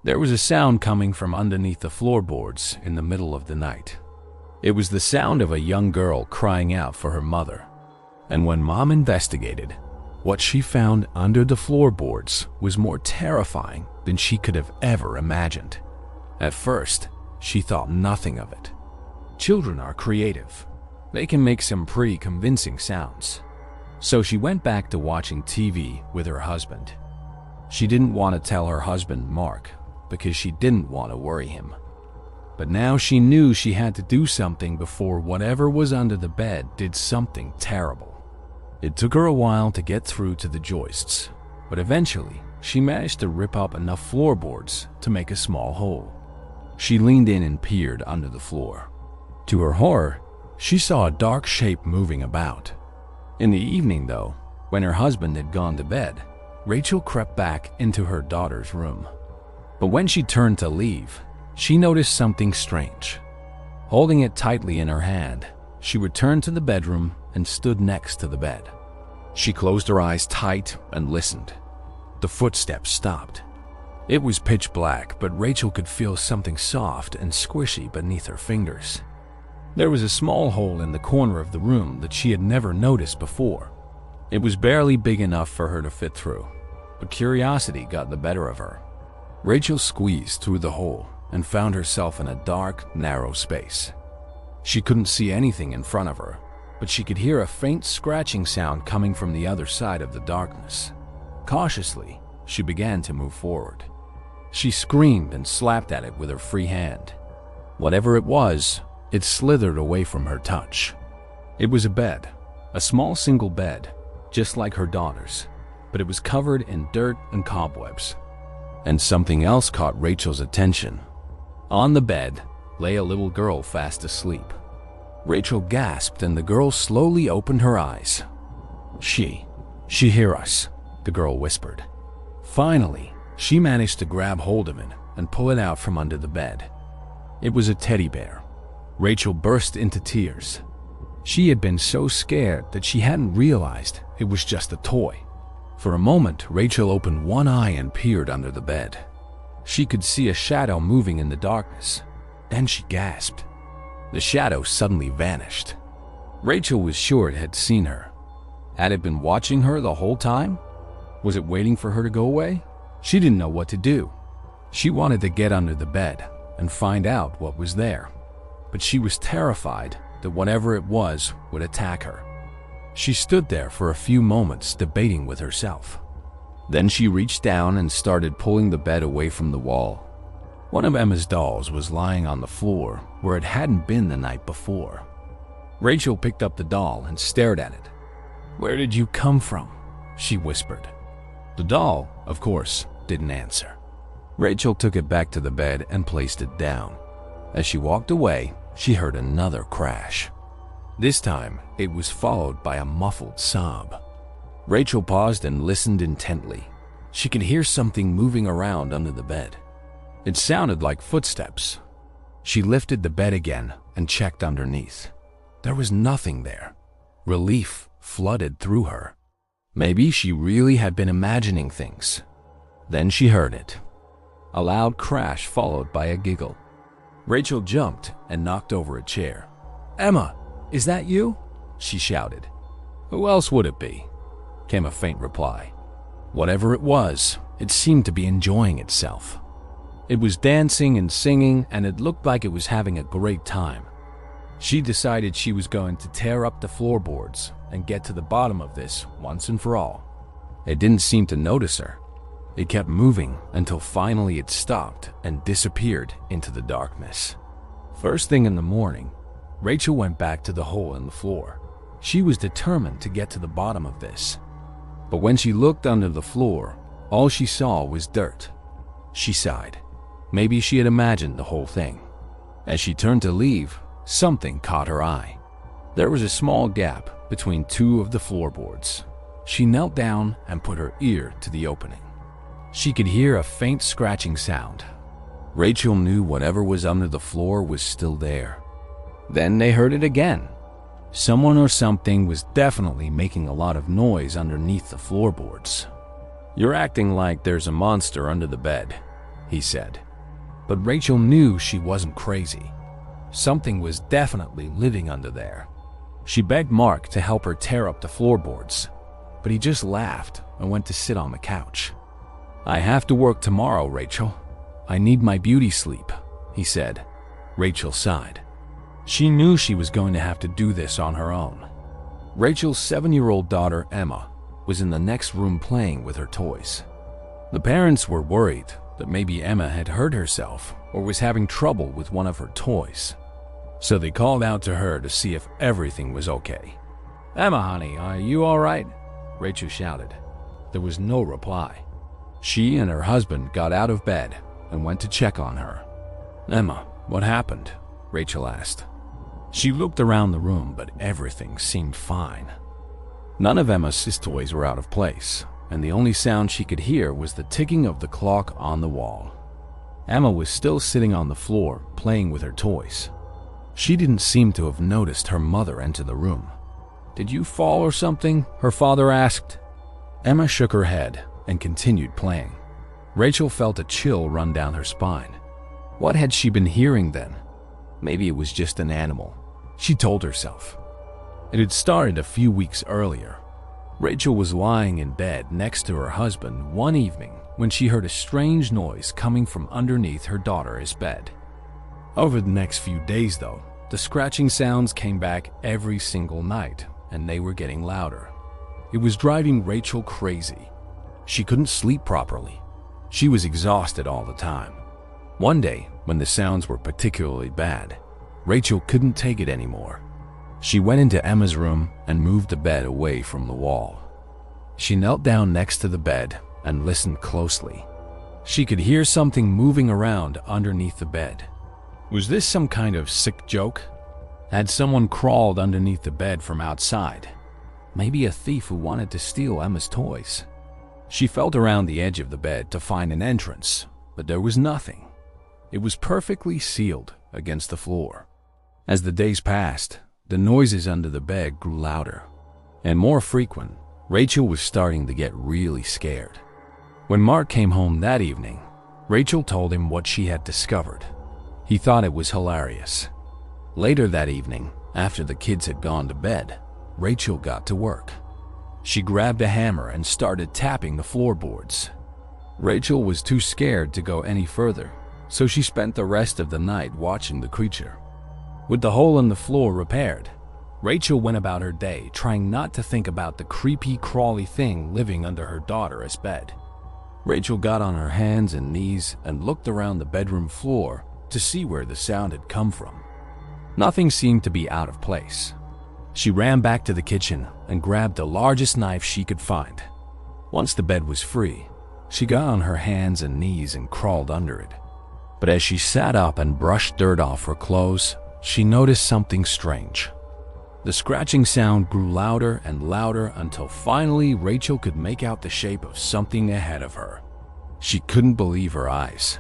There was a sound coming from underneath the floorboards in the middle of the night. It was the sound of a young girl crying out for her mother. And when Mom investigated, what she found under the floorboards was more terrifying than she could have ever imagined. At first, she thought nothing of it. Children are creative. They can make some pretty convincing sounds. So she went back to watching TV with her husband. She didn't want to tell her husband, Mark, because she didn't want to worry him. But now she knew she had to do something before whatever was under the bed did something terrible. It took her a while to get through to the joists, but eventually she managed to rip up enough floorboards to make a small hole. She leaned in and peered under the floor. To her horror, she saw a dark shape moving about. In the evening, though, when her husband had gone to bed, Rachel crept back into her daughter's room. But when she turned to leave, she noticed something strange. Holding it tightly in her hand, she returned to the bedroom and stood next to the bed. She closed her eyes tight and listened. The footsteps stopped. It was pitch black, but Rachel could feel something soft and squishy beneath her fingers. There was a small hole in the corner of the room that she had never noticed before. It was barely big enough for her to fit through, but curiosity got the better of her. Rachel squeezed through the hole and found herself in a dark, narrow space. She couldn't see anything in front of her, but she could hear a faint scratching sound coming from the other side of the darkness. Cautiously, she began to move forward. She screamed and slapped at it with her free hand. Whatever it was, it slithered away from her touch. It was a bed, a small single bed, just like her daughter's, but it was covered in dirt and cobwebs. And something else caught Rachel's attention. On the bed lay a little girl fast asleep. Rachel gasped and the girl slowly opened her eyes. She hear us, the girl whispered. Finally, she managed to grab hold of it and pull it out from under the bed. It was a teddy bear. Rachel burst into tears. She had been so scared that she hadn't realized it was just a toy. For a moment, Rachel opened one eye and peered under the bed. She could see a shadow moving in the darkness. Then she gasped. The shadow suddenly vanished. Rachel was sure it had seen her. Had it been watching her the whole time? Was it waiting for her to go away? She didn't know what to do. She wanted to get under the bed and find out what was there. But she was terrified that whatever it was would attack her. She stood there for a few moments debating with herself. Then she reached down and started pulling the bed away from the wall. One of Emma's dolls was lying on the floor where it hadn't been the night before. Rachel picked up the doll and stared at it. "Where did you come from?" she whispered. The doll, of course, didn't answer. Rachel took it back to the bed and placed it down. As she walked away, she heard another crash. This time, it was followed by a muffled sob. Rachel paused and listened intently. She could hear something moving around under the bed. It sounded like footsteps. She lifted the bed again and checked underneath. There was nothing there. Relief flooded through her. Maybe she really had been imagining things. Then she heard it. A loud crash followed by a giggle. Rachel jumped and knocked over a chair. "Emma, is that you?" she shouted. "Who else would it be?" came a faint reply. Whatever it was, it seemed to be enjoying itself. It was dancing and singing, and it looked like it was having a great time. She decided she was going to tear up the floorboards and get to the bottom of this once and for all. It didn't seem to notice her. It kept moving until finally it stopped and disappeared into the darkness. First thing in the morning, Rachel went back to the hole in the floor. She was determined to get to the bottom of this. But when she looked under the floor, all she saw was dirt. She sighed. Maybe she had imagined the whole thing. As she turned to leave, something caught her eye. There was a small gap between two of the floorboards. She knelt down and put her ear to the opening. She could hear a faint scratching sound. Rachel knew whatever was under the floor was still there. Then they heard it again. Someone or something was definitely making a lot of noise underneath the floorboards. "You're acting like there's a monster under the bed," he said. But Rachel knew she wasn't crazy. Something was definitely living under there. She begged Mark to help her tear up the floorboards, but he just laughed and went to sit on the couch. "I have to work tomorrow, Rachel. I need my beauty sleep," he said. Rachel sighed. She knew she was going to have to do this on her own. Rachel's 7-year-old daughter, Emma, was in the next room playing with her toys. The parents were worried that maybe Emma had hurt herself or was having trouble with one of her toys. So they called out to her to see if everything was okay. "Emma, honey, are you all right?" Rachel shouted. There was no reply. She and her husband got out of bed and went to check on her. "Emma, what happened?" Rachel asked. She looked around the room, but everything seemed fine. None of Emma's toys were out of place, and the only sound she could hear was the ticking of the clock on the wall. Emma was still sitting on the floor, playing with her toys. She didn't seem to have noticed her mother enter the room. "Did you fall or something?" her father asked. Emma shook her head and continued playing. Rachel felt a chill run down her spine. What had she been hearing then? Maybe it was just an animal, she told herself. It had started a few weeks earlier. Rachel was lying in bed next to her husband one evening when she heard a strange noise coming from underneath her daughter's bed. Over the next few days, though, the scratching sounds came back every single night, and they were getting louder. It was driving Rachel crazy. She couldn't sleep properly. She was exhausted all the time. One day, when the sounds were particularly bad, Rachel couldn't take it anymore. She went into Emma's room and moved the bed away from the wall. She knelt down next to the bed and listened closely. She could hear something moving around underneath the bed. Was this some kind of sick joke? Had someone crawled underneath the bed from outside? Maybe a thief who wanted to steal Emma's toys. She felt around the edge of the bed to find an entrance, but there was nothing. It was perfectly sealed against the floor. As the days passed, the noises under the bed grew louder and more frequent. Rachel was starting to get really scared. When Mark came home that evening, Rachel told him what she had discovered. He thought it was hilarious. Later that evening, after the kids had gone to bed, Rachel got to work. She grabbed a hammer and started tapping the floorboards. Rachel was too scared to go any further, so she spent the rest of the night watching the creature. With the hole in the floor repaired, Rachel went about her day trying not to think about the creepy, crawly thing living under her daughter's bed. Rachel got on her hands and knees and looked around the bedroom floor to see where the sound had come from. Nothing seemed to be out of place. She ran back to the kitchen and grabbed the largest knife she could find. Once the bed was free, she got on her hands and knees and crawled under it. But as she sat up and brushed dirt off her clothes, she noticed something strange. The scratching sound grew louder and louder until finally Rachel could make out the shape of something ahead of her. She couldn't believe her eyes.